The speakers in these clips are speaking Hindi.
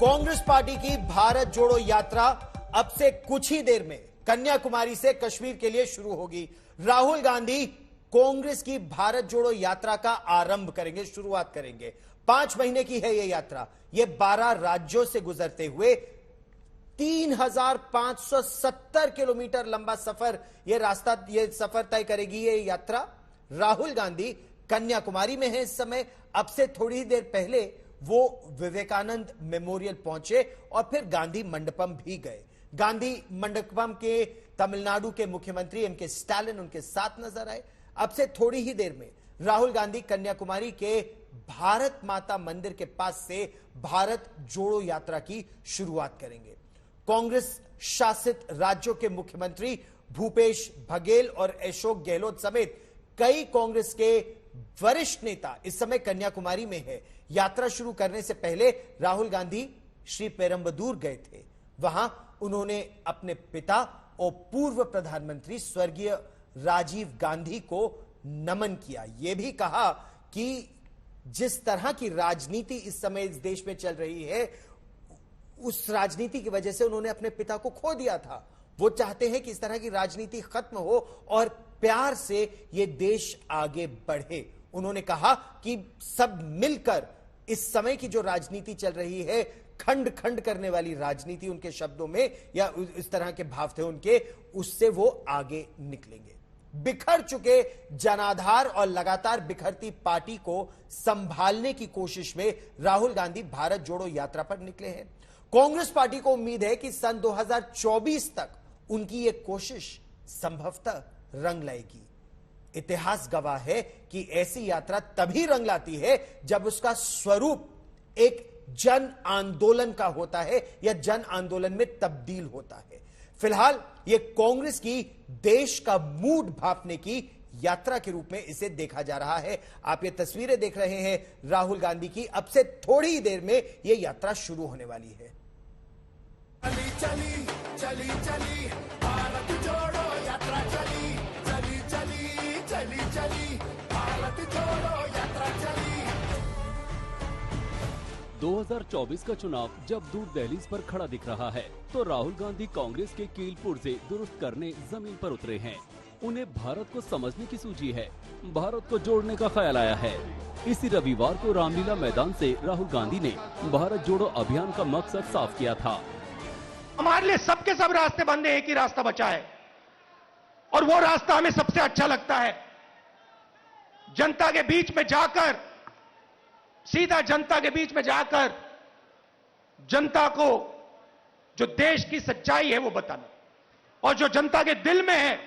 कांग्रेस पार्टी की भारत जोड़ो यात्रा अब से कुछ ही देर में कन्याकुमारी से कश्मीर के लिए शुरू होगी। राहुल गांधी कांग्रेस की भारत जोड़ो यात्रा का आरंभ करेंगे, शुरुआत करेंगे। 5 महीने की है यह यात्रा। यह 12 राज्यों से गुजरते हुए 3570 किलोमीटर लंबा सफर, यह सफर तय करेगी यह यात्रा। राहुल गांधी कन्याकुमारी में है इस समय। अब से थोड़ी देर पहले वो विवेकानंद मेमोरियल पहुंचे और फिर गांधी मंडपम भी गए। गांधी मंडपम के तमिलनाडु के मुख्यमंत्री एम.के. स्टालिन उनके साथ नजर आए। अब से थोड़ी ही देर में राहुल गांधी कन्याकुमारी के भारत माता मंदिर के पास से भारत जोड़ो यात्रा की शुरुआत करेंगे। कांग्रेस शासित राज्यों के मुख्यमंत्री भूपेश बघेल और अशोक गहलोत समेत कई कांग्रेस के वरिष्ठ नेता इस समय कन्याकुमारी में है। यात्रा शुरू करने से पहले राहुल गांधी श्री पेरंबदूर गए थे। वहां उन्होंने अपने पिता और पूर्व प्रधानमंत्री स्वर्गीय राजीव गांधी को नमन किया। यह भी कहा कि जिस तरह की राजनीति इस समय इस देश में चल रही है, उस राजनीति की वजह से उन्होंने अपने पिता को खो दिया था। वो चाहते हैं कि इस तरह की राजनीति खत्म हो और प्यार से ये देश आगे बढ़े। उन्होंने कहा कि सब मिलकर इस समय की जो राजनीति चल रही है, खंड खंड करने वाली राजनीति उनके शब्दों में, या इस तरह के भाव थे उनके, उससे वो आगे निकलेंगे। बिखर चुके जनाधार और लगातार बिखरती पार्टी को संभालने की कोशिश में राहुल गांधी भारत जोड़ो यात्रा पर निकले हैं। कांग्रेस पार्टी को उम्मीद है कि सन 2024 तक उनकी यह कोशिश संभवतः रंग लाएगी। इतिहास गवाह है कि ऐसी यात्रा तभी रंग लाती है जब उसका स्वरूप एक जन आंदोलन का होता है या जन आंदोलन में तब्दील होता है। फिलहाल यह कांग्रेस की देश का मूड भांपने की यात्रा के रूप में इसे देखा जा रहा है। आप ये तस्वीरें देख रहे हैं राहुल गांधी की। अब से थोड़ी ही देर में यह यात्रा शुरू होने वाली है। चली चली चली चली भारत जोड़ो यात्रा चली चली चली चली चली भारत जोड़ो यात्रा चली। 2024 का चुनाव जब दूर दहलीज पर खड़ा दिख रहा है, तो राहुल गांधी कांग्रेस के कील पुर्जे दुरुस्त करने जमीन पर उतरे हैं। उन्हें भारत को समझने की सूझी है, भारत को जोड़ने का ख्याल आया है। इसी रविवार को रामलीला मैदान से राहुल गांधी ने भारत जोड़ो अभियान का मकसद साफ किया था। हमारे लिए सबके सब रास्ते बंद हैं, एक ही रास्ता बचा है और वो रास्ता हमें सबसे अच्छा लगता है। जनता के बीच में जाकर, सीधा जनता के बीच में जाकर जनता को जो देश की सच्चाई है वो बताना, और जो जनता के दिल में है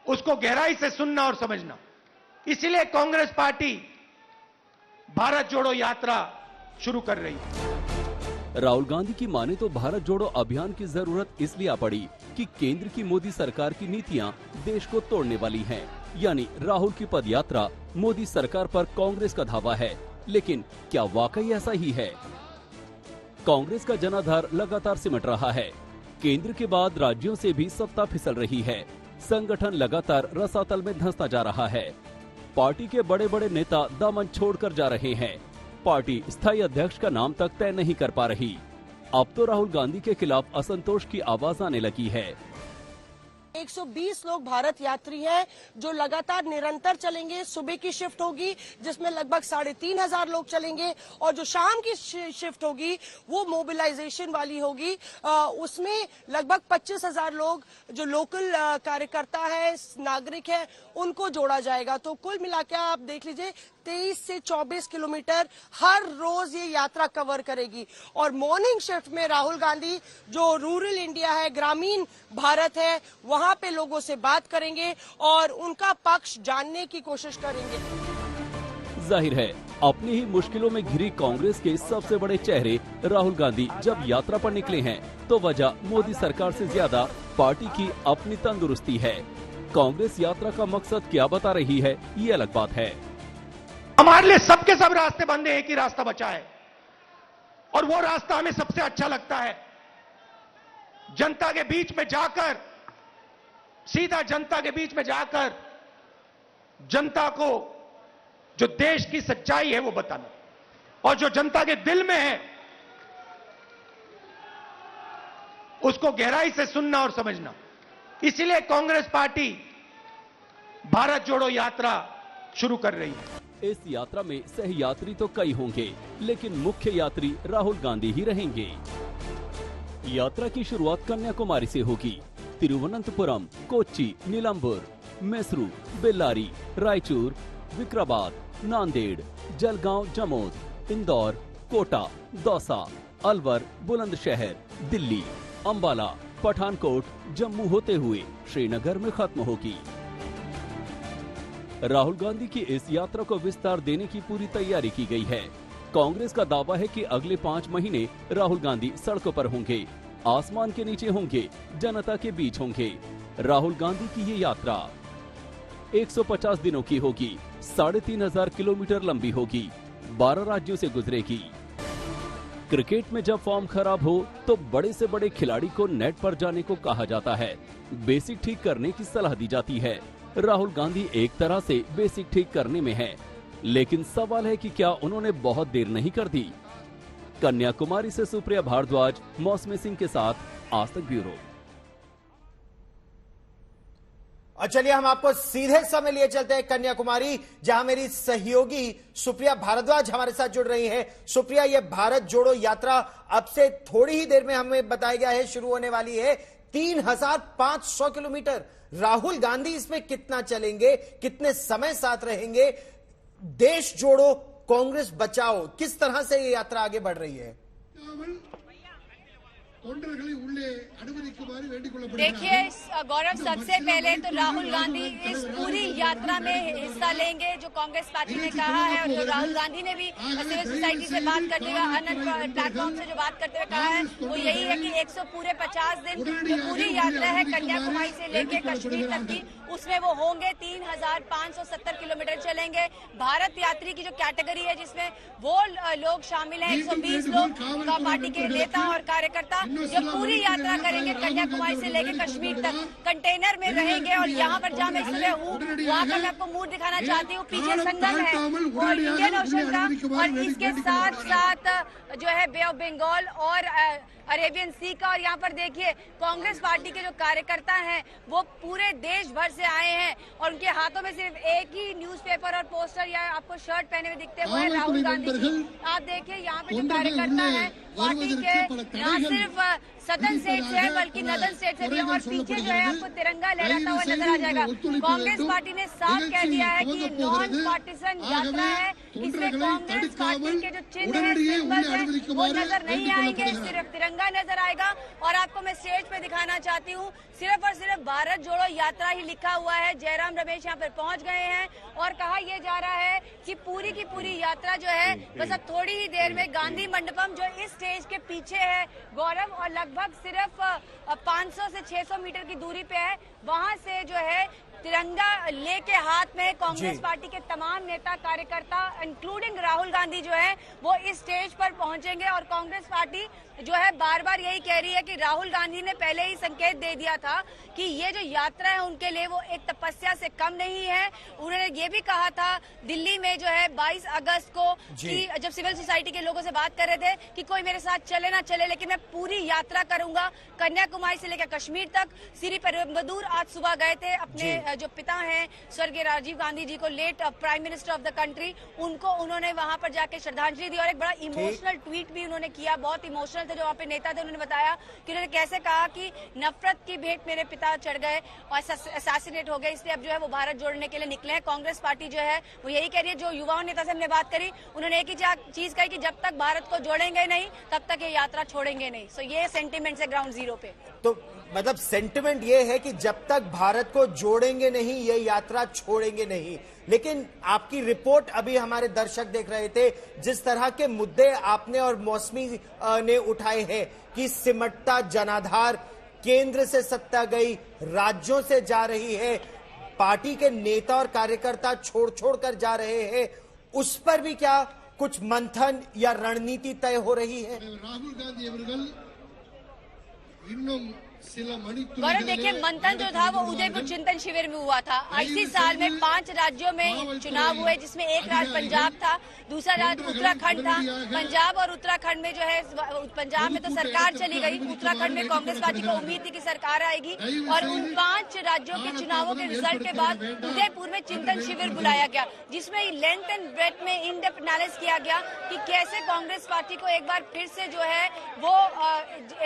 उसको गहराई से सुनना और समझना। इसलिए कांग्रेस पार्टी भारत जोड़ो यात्रा शुरू कर रही है। राहुल गांधी की माने तो भारत जोड़ो अभियान की जरूरत इसलिए आ पड़ी कि केंद्र की मोदी सरकार की नीतियां देश को तोड़ने वाली हैं। यानी राहुल की पदयात्रा मोदी सरकार पर कांग्रेस का धावा है। लेकिन क्या वाकई ऐसा ही है? कांग्रेस का जनाधार लगातार सिमट रहा है। केंद्र के बाद राज्यों से भी सत्ता फिसल रही है। संगठन लगातार रसातल में धंसता जा रहा है। पार्टी के बड़े बड़े नेता दामन छोड़कर जा रहे हैं। पार्टी स्थायी अध्यक्ष का नाम तक तय नहीं कर पा रही। अब तो राहुल गांधी के खिलाफ असंतोष की आवाज आने लगी है। 120 लोग भारत यात्री हैं जो लगातार निरंतर चलेंगे। सुबह की शिफ्ट होगी जिसमें लगभग 3500 लोग चलेंगे, और जो शाम की शिफ्ट होगी वो मोबिलाइजेशन वाली होगी। उसमें लगभग 25,000 लोग जो लोकल कार्यकर्ता है, नागरिक है, उनको जोड़ा जाएगा। तो कुल मिला के आप देख लीजिए 23 से 24 किलोमीटर हर रोज ये यात्रा कवर करेगी। और मॉर्निंग शिफ्ट में राहुल गांधी जो रूरल इंडिया है, ग्रामीण भारत है, वहां पे लोगों से बात करेंगे और उनका पक्ष जानने की कोशिश करेंगे। जाहिर है अपनी ही मुश्किलों में घिरी कांग्रेस के सबसे बड़े चेहरे राहुल गांधी जब यात्रा पर निकले हैं, तो वजह मोदी सरकार से ज्यादा पार्टी की अपनी तंदुरुस्ती है। कांग्रेस यात्रा का मकसद क्या बता रही है, ये अलग बात है। हमारे लिए सबके सब रास्ते बंद हैं, एक ही रास्ता बचा है और वो रास्ता हमें सबसे अच्छा लगता है। जनता के बीच में जाकर, सीधा जनता के बीच में जाकर जनता को जो देश की सच्चाई है वो बताना, और जो जनता के दिल में है उसको गहराई से सुनना और समझना। इसीलिए कांग्रेस पार्टी भारत जोड़ो यात्रा शुरू कर रही है। इस यात्रा में सह यात्री तो कई होंगे, लेकिन मुख्य यात्री राहुल गांधी ही रहेंगे। यात्रा की शुरुआत कन्याकुमारी से होगी। तिरुवनंतपुरम, कोच्चि, नीलांबूर, मैसूरू, बेल्लारी, रायचूर, विक्राबाद, नांदेड़, जलगांव, जमोद, इंदौर, कोटा, दौसा, अलवर, बुलंदशहर, दिल्ली, अंबाला, पठानकोट, जम्मू होते हुए श्रीनगर में खत्म होगी। राहुल गांधी की इस यात्रा को विस्तार देने की पूरी तैयारी की गई है। कांग्रेस का दावा है कि अगले 5 महीने राहुल गांधी सड़कों पर होंगे, आसमान के नीचे होंगे, जनता के बीच होंगे। राहुल गांधी की ये यात्रा 150 दिनों की होगी, 3500 किलोमीटर लंबी होगी, 12 राज्यों से गुजरेगी। क्रिकेट में जब फॉर्म खराब हो तो बड़े से बड़े खिलाड़ी को नेट पर जाने को कहा जाता है, बेसिक ठीक करने की सलाह दी जाती है। राहुल गांधी एक तरह से बेसिक ठीक करने में है, लेकिन सवाल है कि क्या उन्होंने बहुत देर नहीं कर दी। कन्याकुमारी से सुप्रिया भारद्वाज, मौसमी सिंह के साथ आज तक ब्यूरो। और चलिए हम आपको सीधे समय लिए चलते हैं कन्याकुमारी, जहां मेरी सहयोगी सुप्रिया भारद्वाज हमारे साथ जुड़ रही है। सुप्रिया, ये भारत जोड़ो यात्रा अब से थोड़ी ही देर में हमें बताया गया है शुरू होने वाली है। 3500 किलोमीटर। राहुल गांधी इसमें कितना चलेंगे, कितने समय साथ रहेंगे? देश जोड़ो, कांग्रेस बचाओ, किस तरह से ये यात्रा आगे बढ़ रही है? देखिए गौरव, सबसे पहले तो राहुल गांधी इस पूरी यात्रा में हिस्सा लेंगे जो कांग्रेस पार्टी ने कहा है, और जो राहुल गांधी ने भी सिविल सोसाइटी से बात करते हुए, अन्य प्लेटफॉर्म से जो बात करते हुए कहा है वो यही है कि 150 दिन जो पूरी यात्रा है कन्याकुमारी से लेकर कश्मीर तक की, उसमें वो होंगे। 3570 किलोमीटर चलेंगे। भारत यात्री की जो कैटेगरी है जिसमें वो लोग शामिल हैं, 120 लोग का पार्टी के नेता और कार्यकर्ता, जो पूरी यात्रा करेंगे कन्याकुमारी से लेकर कश्मीर तक, कंटेनर में रहेंगे। और यहाँ पर जहाँ मैं इस समय हूँ वहाँ का मैं आपको मूड दिखाना चाहती हूँ। पीछे संगम है और इंडियन ओशन का, और इसके साथ साथ जो है बे ऑफ बंगाल और अरेबियन सी का। और यहाँ पर देखिए कांग्रेस पार्टी के जो कार्यकर्ता हैं वो पूरे देश भर से आए हैं, और उनके हाथों में सिर्फ एक ही न्यूज़पेपर और पोस्टर या आपको शर्ट पहने हुए दिखते हुए राहुल गांधी की। आप देखिए यहाँ पे जो कार्यकर्ता है पार्टी के, न सिर्फ सदन स्टेट से है बल्कि नदन स्टेट से भी, और पीछे जो है आपको तिरंगा लहराता हुआ नजर आ जाएगा। कांग्रेस पार्टी ने साफ कह दिया है कि नॉन पार्टीसन यात्रा है, इसमें कांग्रेस पार्टी के जो चिन्ह है, सिंबल है, वो नजर नहीं आएंगे, सिर्फ तिरंगा नजर आएगा। और आपको मैं स्टेज पे दिखाना चाहती हूँ, सिर्फ और सिर्फ भारत जोड़ो यात्रा ही लिखा हुआ है। जयराम रमेश यहाँ पर पहुंच गए हैं और कहा यह जा रहा है कि पूरी की पूरी यात्रा जो है बस अब थोड़ी ही देर में गांधी मंडपम जो इस स्टेज के पीछे है गौरव, और लगभग सिर्फ 500 से 600 मीटर की दूरी पे है, वहां से जो है तिरंगा लेके हाथ में कांग्रेस पार्टी के तमाम नेता कार्यकर्ता इंक्लूडिंग राहुल गांधी जो है वो इस स्टेज पर पहुंचेंगे। और कांग्रेस पार्टी जो है बार बार यही कह रही है कि राहुल गांधी ने पहले ही संकेत दे दिया था कि ये जो यात्रा है उनके लिए वो एक तपस्या से कम नहीं है। उन्होंने ये भी कहा था दिल्ली में जो है 22 अगस्त को कि जब सिविल सोसाइटी के लोगों से बात कर रहे थे कि कोई मेरे साथ चले ना चले, लेकिन मैं पूरी यात्रा करूंगा कन्याकुमारी से लेकर कश्मीर तक। श्री पेरुम्बदूर आज सुबह गए थे, अपने जो पिता हैं स्वर्गीय राजीव गांधी जी को, late prime minister of the country, उनको उन्होंने वहां पर जाके श्रद्धांजलि दी और एक बड़ा इमोशनल ट्वीट भी उन्होंने किया। बहुत इमोशनल थे जो वहाँ पे नेता थे, उन्होंने बताया कि उन्होंने कैसे कहा कि नफरत की भेंट मेरे पिता चढ़ गए और असैसिनेट हो गए, इसलिए अब जो है वो भारत जोड़ने के लिए निकले हैं। कांग्रेस पार्टी जो है वो यही कह रही है। जो युवाओं नेता से हमने बात करी उन्होंने एक ही चीज कही कि जब तक भारत को जोड़ेंगे नहीं तब तक ये यात्रा छोड़ेंगे नहीं। सो ये सेंटिमेंट है ग्राउंड जीरो पे। तो मतलब सेंटिमेंट ये है कि जब तक भारत को जोड़ेंगे नहीं ये यात्रा छोड़ेंगे नहीं। लेकिन आपकी रिपोर्ट अभी हमारे दर्शक देख रहे थे, जिस तरह के मुद्दे आपने और मौसमी ने उठाए हैं कि सिमटता जनाधार, केंद्र से सत्ता गई, राज्यों से जा रही है, पार्टी के नेता और कार्यकर्ता छोड़ कर जा रहे हैं, उस पर भी क्या कुछ मंथन या रणनीति तय हो रही है? राहुल गांधी அவர்கள் இன்னும் गौरव देखिए, मंथन जो था वो उदयपुर चिंतन शिविर में हुआ था। 80 साल में 5 राज्यों में चुनाव हुए, जिसमें एक राज्य पंजाब था, दूसरा राज्य उत्तराखंड था। पंजाब और उत्तराखंड में जो है, पंजाब में तो सरकार चली गई, उत्तराखंड में कांग्रेस पार्टी को उम्मीद थी कि सरकार आएगी। और उन 5 राज्यों के चुनावों के रिजल्ट के बाद उदयपुर में चिंतन शिविर बुलाया गया, जिसमें लेंथ एंड ब्रेथ में इन डेप्थ एनालिसिस किया गया कि कैसे कांग्रेस पार्टी को एक बार फिर से जो है वो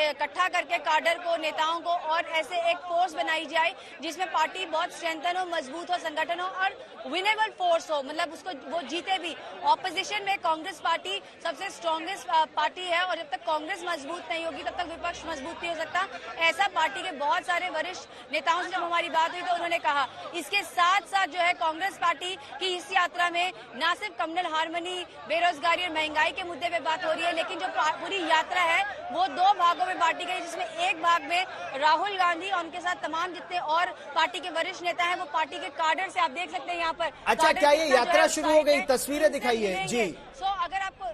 इकट्ठा करके काडर को, नेताओं को, और ऐसे एक फोर्स बनाई जाए जिसमें पार्टी बहुत स्ट्रेंथन हो, मजबूत हो, संगठन हो और विनेबल फोर्स हो, मतलब उसको वो जीते भी। ऑपोजिशन में कांग्रेस पार्टी सबसे स्ट्रॉन्गेस्ट पार्टी है और जब तक कांग्रेस मजबूत नहीं होगी तब तक विपक्ष मजबूत नहीं हो सकता, ऐसा पार्टी के बहुत सारे वरिष्ठ नेताओं से जब हमारी बात हुई तो उन्होंने कहा। इसके साथ साथ जो है कांग्रेस पार्टी की इस यात्रा में न सिर्फ कम्युनल हार्मनी, बेरोजगारी और महंगाई के मुद्दे पे बात हो रही है, लेकिन जो पूरी यात्रा है वो 2 भागों में बांटी गई, जिसमें एक भाग में राहुल गांधी और उनके साथ तमाम जितने और पार्टी के वरिष्ठ नेता हैं वो पार्टी के काडर से, आप देख सकते हैं यहाँ पर। अच्छा, क्या ये यात्रा शुरू हो गई? तस्वीरें दिखाइए जी। अगर आपको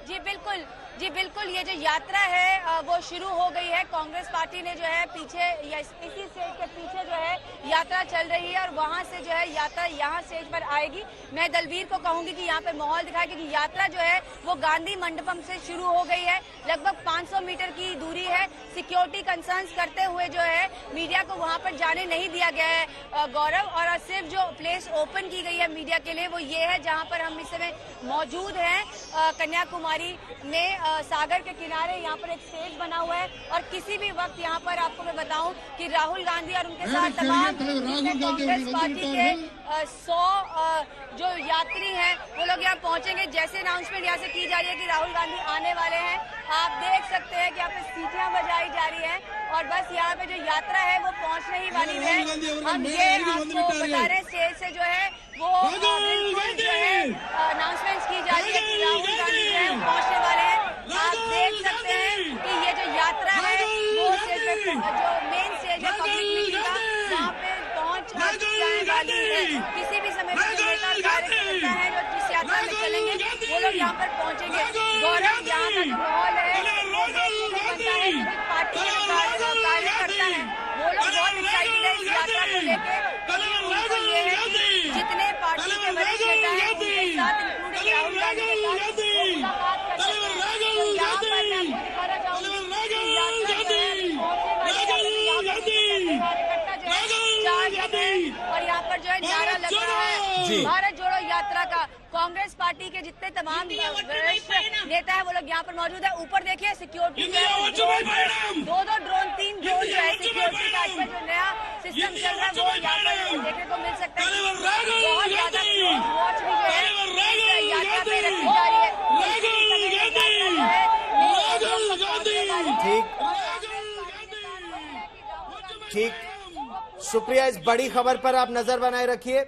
जी बिल्कुल ये जो यात्रा है वो शुरू हो गई है। कांग्रेस पार्टी ने जो है पीछे इसी स्टेज के पीछे जो है यात्रा चल रही है और वहां से जो है यात्रा यहाँ स्टेज पर आएगी। मैं दलवीर को कहूंगी कि यहाँ पे माहौल दिखाए, क्योंकि यात्रा जो है वो गांधी मंडपम से शुरू हो गई है। लगभग 500 मीटर की दूरी है। सिक्योरिटी कंसर्न्स करते हुए जो है मीडिया को वहां पर जाने नहीं दिया गया है गौरव, और सिर्फ जो प्लेस ओपन की गई है मीडिया के लिए वो ये है जहाँ पर हम इस समय मौजूद हैं, कन्याकुमारी में सागर के किनारे। यहाँ पर एक स्टेज बना हुआ है और किसी भी वक्त यहाँ पर आपको मैं बताऊं कि राहुल गांधी और उनके साथ तमाम कांग्रेस पार्टी के 100 जो यात्री हैं वो लोग यहाँ पहुंचेंगे। जैसे अनाउंसमेंट यहाँ से की जा रही है कि राहुल गांधी आने वाले हैं, आप देख सकते हैं कि यहाँ पे सीटियां बजाई जा रही है और बस यहाँ पे जो यात्रा है वो पहुंचने ही वाली है। हम ये आपको बता रहे हैं स्टेज से जो है वो बिल्कुल जो है अनाउंसमेंट की जा रही है कि राहुल गांधी जो है पहुंचने वाले हैं। आप देख सकते हैं कि ये जो यात्रा है वो जो मेन स्टेज है पब्लिक मीटिंग का, वहाँ पे पहुंच जाने वाली है। किसी भी समय पर जो नेता कार्यकर्ता है जो जिस यात्रा में चलेंगे वो लोग यहाँ पर पहुंचेंगे। गौरव, यहाँ का जो माहौल है वो देखने को बनता है क्योंकि पार्टी के कार्यकर्ता है वो लोग बहुत एक्साइटेड है इस यात्रा को लेकर, क्योंकि उनको ये है कि जितने पार्टी के वरिष्ठ नेता हैं उनके साथ इंक्लूडिंग राहुल गांधी के साथ मुलाकात कर सकते हैं। तो यहाँ पर मैं आपको दिखाना चाहूंगी कि यात्रा जो है पहुंचने वाली है। कार्यकर्ता जो है चार्ज है और यहाँ पर जो है नारा लग रहा है भारत जोड़ो यात्रा का। कांग्रेस पार्टी के जितने तमाम वरिष्ठ नेता है वो लोग यहाँ पर मौजूद है। ऊपर देखिए सिक्योरिटी जो है 2 ड्रोन 3 ड्रोन जो है सिक्योरिटी का आजकल जो नया सिस्टम चल रहा है वो यहाँ पर देखने को मिल सकता है। बहुत ज्यादा वॉच भी जो है यात्रा पे रखी जा रही है। ठीक, सुप्रिया, इस बड़ी खबर पर आप नजर बनाए रखिए।